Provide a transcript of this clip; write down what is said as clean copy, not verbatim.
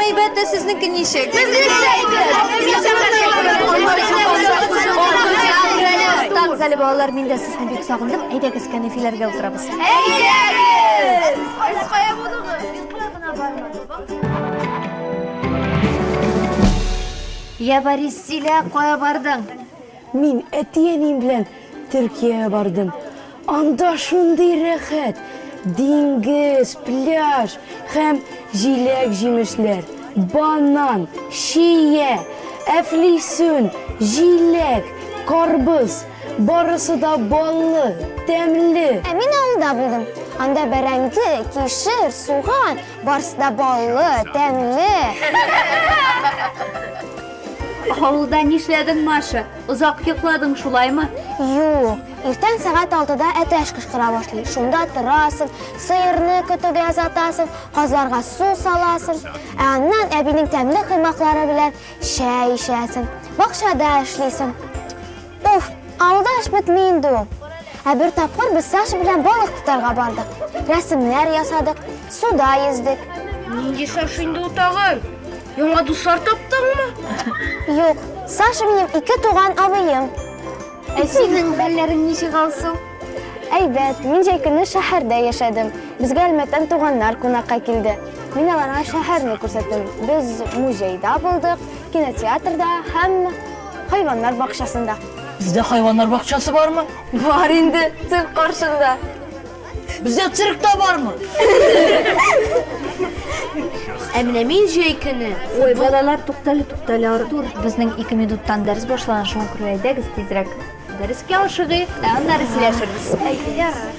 әйбәт тә сезнеке ничек? Тагыз әле балалар, мин дә сезне бик сагындым. Әйдәгез, кәнәфиләргә утырабыз. Әйдәгез! Сез кая булдыгыз? Мин куагына бармадым. Я Борис, силә кая бардың? Мин әтиәнем белән Төркиягә бардым. Анда шундый рәхәт. Диңгез, пляж һәм җиләк-җимешләр. Банан, шия, әфлисун, җиләк, карбыз. Барысы да баллы, тәмле. Мин авылда булдым. Анда бәрәңге, кишер, суган, барысы да баллы, тәмле. Авылда нишләдең, Маша? Озак йокладың, шулаймы? Юк, иртән сәгать 6-да әтәш кычкыра башлый. Шунда торасың, сыерны көтүгә озатасың, казларга су саласың. Аннан әбинең тәмле кыймаклары белән чәй эчәсең. Бакчада эшлисең. Уф, авылда эш бетми инде ул. Бер тапкыр без Саша белән балык тотарга бардык. Рәсемнәр ясадык, суда йөздек. Нинди Саша инде ул тагын? Яңа дуслар таптыңмы? Юк, Саша минем 2 туган абыем. Синең хәлләрең ничек алсың? Әйбәт, мин җәй көне шәһәрдә яшәдем. Безгә Әлмәттән туганнар кунакка килде. Мин аларга шәһәрне күрсәттем. Без музейда булдык, кинотеатрда һәм хайваннар бакчасында. Бездә хайваннар бакчасы бармы? Бар инде, цирк каршында. Бездә циркта бармы? Менә мин җәй көне. Ой, балалар, туктале, Артур. Безнең 2 минуттан дәрес башлана, шуңа күрә әйдәгез тизрәк. Дәрескә ашыгыйк, аннары сөйләшербез. Ярар.